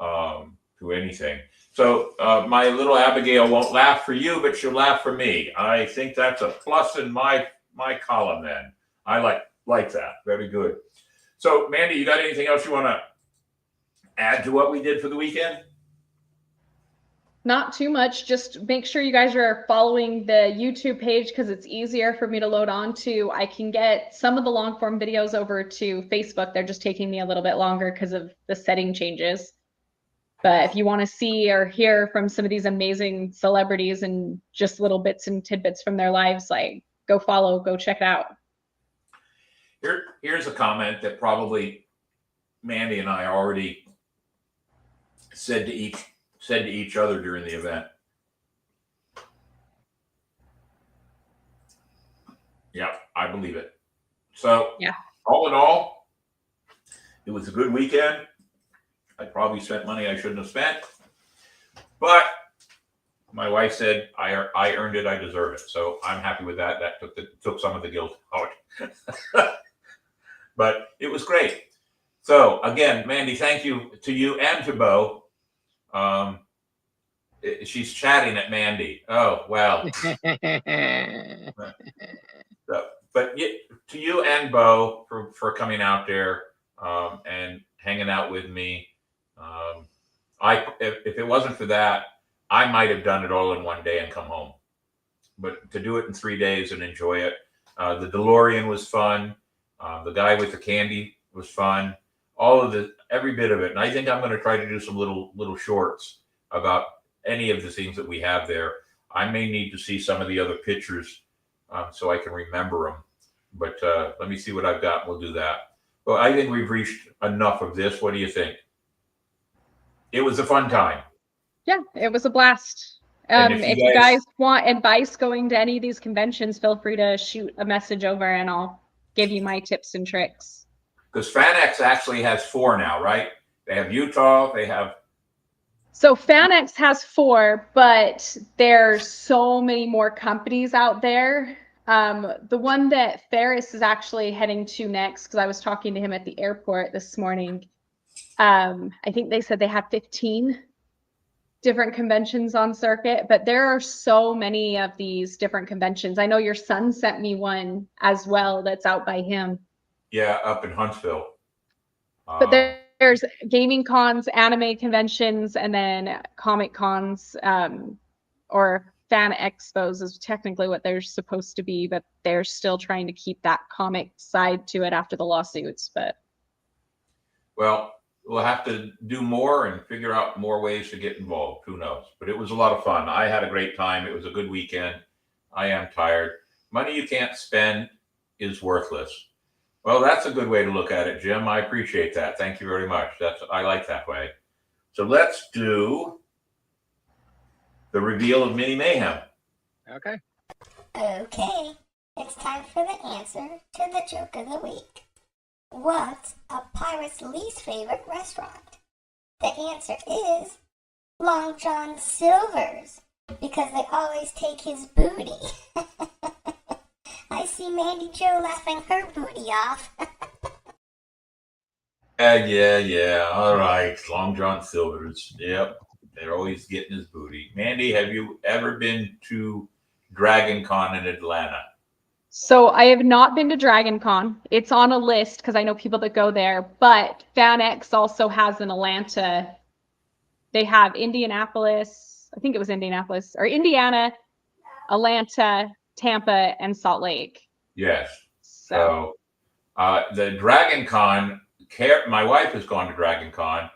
to anything. So my little Abigail won't laugh for you, but she'll laugh for me. I think that's a plus in my column then. I like that. Very good. So Mandy, you got anything else you want to add to what we did for the weekend? Not too much. Just make sure you guys are following the YouTube page because it's easier for me to load onto. I can get some of the long form videos over to Facebook. They're just taking me a little bit longer because of the setting changes. But if you want to see or hear from some of these amazing celebrities and just little bits and tidbits from their lives, like go follow, go check it out. Here's a comment that probably Mandy and I already said to said to each other during the event. Yeah, I believe it. So, Yeah. all in all, it was a good weekend. I probably spent money I shouldn't have spent, but my wife said I earned it, I deserve it. So I'm happy with that. That took some of the guilt out. But it was great. So again, Mandy, thank you to you and to Bo. She's chatting at Mandy. Oh well. But to you and Bo for coming out there and hanging out with me. If it wasn't for that, I might have done it all in one day and come home. But to do it in 3 days and enjoy it, the DeLorean was fun. The guy with the candy was fun. Every bit of it. And I think I'm going to try to do some little shorts about any of the things that we have there. I may need to see some of the other pictures so I can remember them. But let me see what I've got. We'll do that. Well, I think we've reached enough of this. What do you think? It was a fun time. Yeah, it was a blast. If you guys want advice going to any of these conventions, feel free to shoot a message over and I'll give you my tips and tricks. Because FanX actually has 4 now, right? They have Utah, they have... So FanX has 4, but there's so many more companies out there. The one that Ferris is actually heading to next, because I was talking to him at the airport this morning, I think they said they have 15 different conventions on circuit, but there are so many of these different conventions. I know your son sent me one as well that's out by him. Yeah, up in Huntsville. But there's gaming cons, anime conventions, and then comic cons, or fan expos is technically what they're supposed to be, but they're still trying to keep that comic side to it after the lawsuits. But well, we'll have to do more and figure out more ways to get involved. Who knows? But it was a lot of fun. I had a great time. It was a good weekend. I am tired. Money you can't spend is worthless. Well, that's a good way to look at it, Jim. I appreciate that. Thank you very much. I like that way. So let's do the reveal of Mini Mayhem. Okay. Okay, it's time for the answer to the joke of the week. What's a pirate's least favorite restaurant? The answer is Long John Silver's, because they always take his booty. I see Mandy Jo laughing her booty off. Yeah. All right. Long John Silver's. Yep. They're always getting his booty. Mandy, have you ever been to Dragon Con in Atlanta? so I have not been to Dragon Con. It's on a list because I know people that go there, but FanX also has in Atlanta. They have Indianapolis, I think it was Indianapolis, or Indiana, Atlanta, Tampa, and Salt Lake. Yes. So the Dragon Con, my wife has gone to Dragon Con,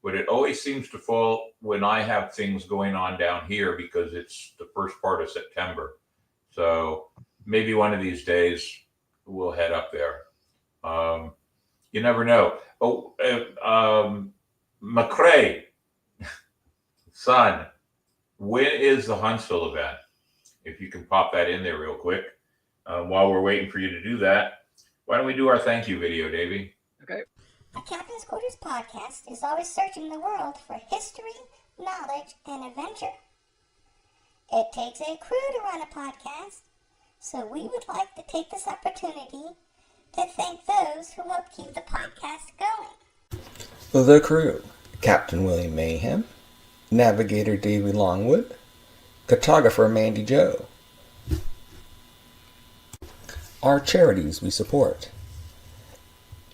but it always seems to fall when I have things going on down here because it's the first part of September. So maybe one of these days we'll head up there. You never know. McCrae, son, when is the Huntsville event? If you can pop that in there real quick. While we're waiting for you to do that, why don't we do our thank you video, Davey? Okay. The Captain's Quarters podcast is always searching the world for history, knowledge, and adventure. It takes a crew to run a podcast, so we would like to take this opportunity to thank those who help keep the podcast going. The crew: Captain William Mayhem, Navigator Davey Longwood, Cartographer Mandy Jo. Our charities we support: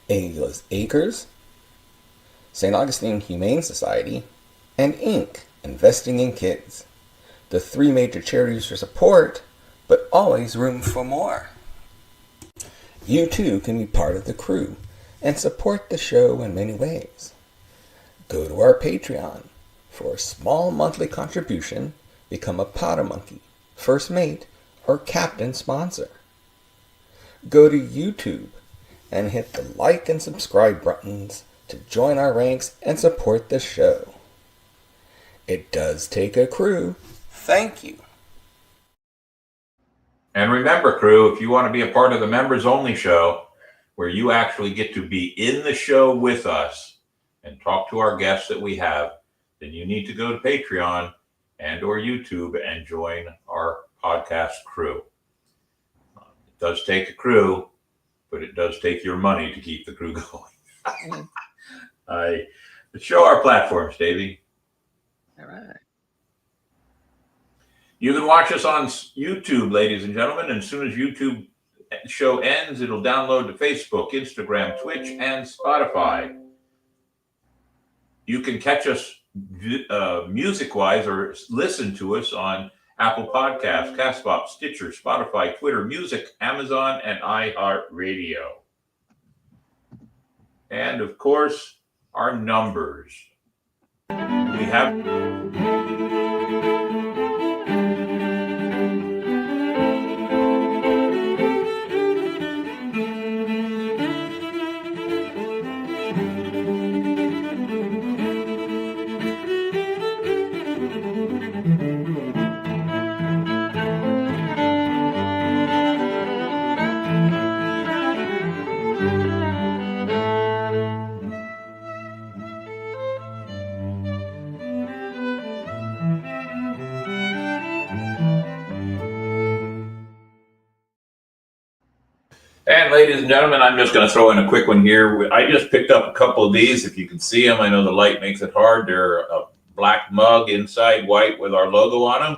Agla's Acres, St. Augustine Humane Society, and Inc. Investing in Kids. The 3 major charities for support, but always room for more. You too can be part of the crew and support the show in many ways. Go to our Patreon. For a small monthly contribution, become a powder monkey, first mate, or captain sponsor. Go to YouTube and hit the like and subscribe buttons to join our ranks and support the show. It does take a crew. Thank you. And remember, crew, if you want to be a part of the members only show, where you actually get to be in the show with us and talk to our guests that we have, then you need to go to Patreon and or YouTube and join our podcast crew. It does take a crew, but it does take your money to keep the crew going. Let's show our platforms, Davey. All right. You can watch us on YouTube, ladies and gentlemen. And as soon as YouTube show ends, it'll download to Facebook, Instagram, Twitch, and Spotify. You can catch us music-wise or listen to us on Apple Podcasts, Castbox, Stitcher, Spotify, Twitter, Music, Amazon, and iHeartRadio. And, of course, our numbers. We have... And ladies and gentlemen, I'm just going to throw in a quick one here. I just picked up a couple of these. If you can see them, I know the light makes it hard. They're a black mug inside white with our logo on them.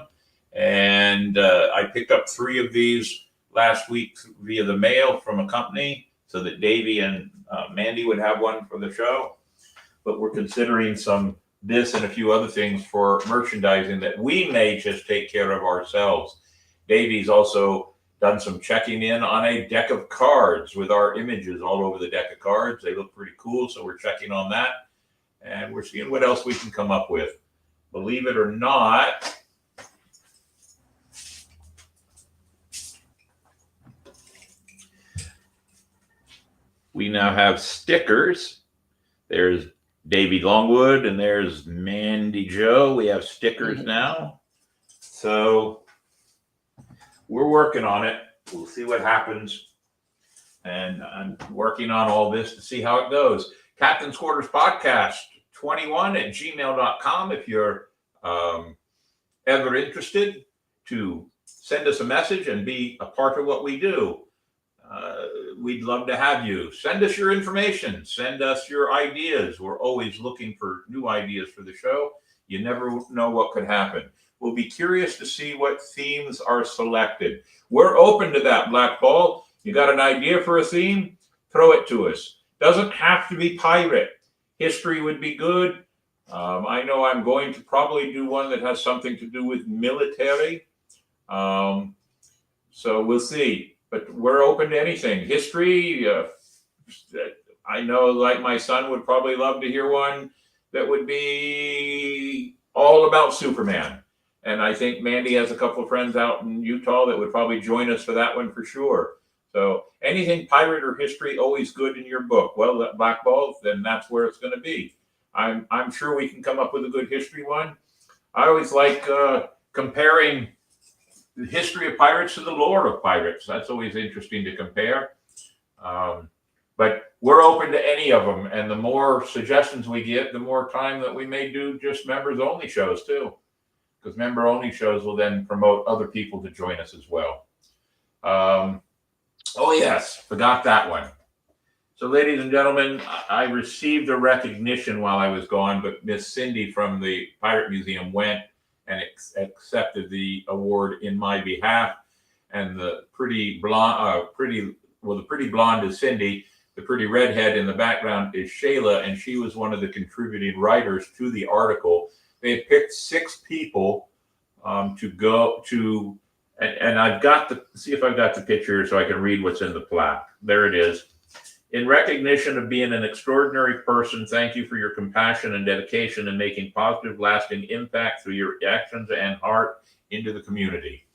And I picked up 3 of these last week via the mail from a company so that Davey and Mandy would have one for the show. But we're considering this and a few other things for merchandising that we may just take care of ourselves. Davey's also done some checking in on a deck of cards with our images all over the deck of cards. They look pretty cool, so we're checking on that. And we're seeing what else we can come up with. Believe it or not, we now have stickers. There's Davey Longwood and there's Mandy Joe. We have stickers now. So we're working on it. We'll see what happens. And I'm working on all this to see how it goes. Captain's Quarters Podcast 21 at gmail.com. If you're ever interested to send us a message and be a part of what we do, we'd love to have you. Send us your information. Send us your ideas. We're always looking for new ideas for the show. You never know what could happen. We'll be curious to see what themes are selected. We're open to that, Black Ball. You got an idea for a theme? Throw it to us. Doesn't have to be pirate. History would be good. I know I'm going to probably do one that has something to do with military. So we'll see. But we're open to anything. History, I know like my son would probably love to hear one that would be all about Superman. And I think Mandy has a couple of friends out in Utah that would probably join us for that one for sure. So anything pirate or history, always good in your book. Well, that Black Ball, then that's where it's going to be. I'm sure we can come up with a good history one. I always like comparing the history of pirates to the lore of pirates. That's always interesting to compare. But we're open to any of them. And the more suggestions we get, the more time that we may do just members only shows too. Because member only shows will then promote other people to join us as well. Oh yes, forgot that one. So ladies and gentlemen, I received a recognition while I was gone, but Miss Cindy from the Pirate Museum went and accepted the award in my behalf. And the pretty blonde, the pretty blonde is Cindy. The pretty redhead in the background is Shayla, and she was one of the contributing writers to the article. They had picked 6 people to go to, and I've got to see if I've got the picture so I can read what's in the plaque. There it is. In recognition of being an extraordinary person, thank you for your compassion and dedication in making positive, lasting impact through your actions and heart into the community.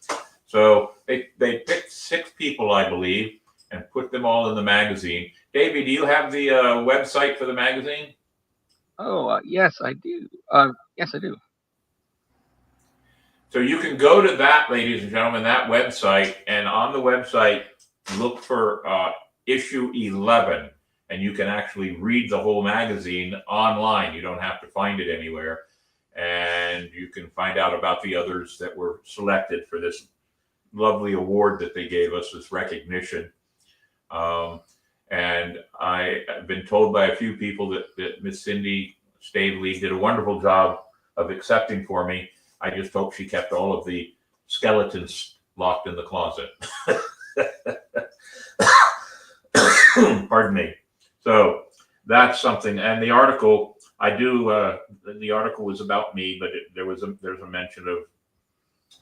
So they picked 6 people, I believe, and put them all in the magazine. Davey, do you have the website for the magazine? Oh, yes, I do. Yes, I do. So you can go to that, ladies and gentlemen, that website, and on the website, look for issue 11, and you can actually read the whole magazine online. You don't have to find it anywhere. And you can find out about the others that were selected for this lovely award that they gave us, this recognition. And I have been told by a few people that Miss Cindy Stavely did a wonderful job of accepting for me. I just hope she kept all of the skeletons locked in the closet. Pardon me. So that's something. And the article, the article was about me, but there's a mention of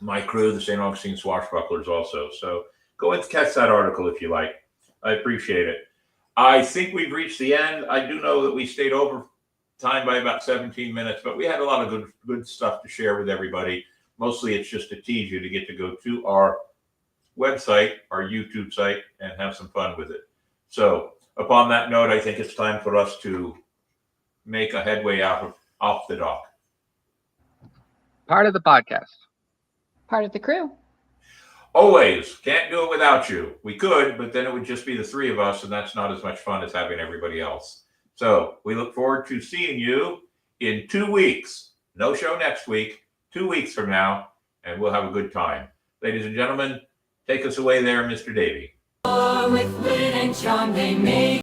my crew, the St. Augustine Swashbucklers also. So go and catch that article if you like. I appreciate it. I think we've reached the end. I do know that we stayed over time by about 17 minutes, but we had a lot of good stuff to share with everybody. Mostly it's just to tease you to get to go to our website, our YouTube site, and have some fun with it. So upon that note, I think it's time for us to make a headway off the dock. Part of the podcast. Part of the crew. Always. Can't do it without you. We could, but then it would just be the three of us, and that's not as much fun as having everybody else. So we look forward to seeing you in 2 weeks. No show next week, 2 weeks from now, and we'll have a good time. Ladies and gentlemen, take us away there, Mr. Davey. With wit and charm they make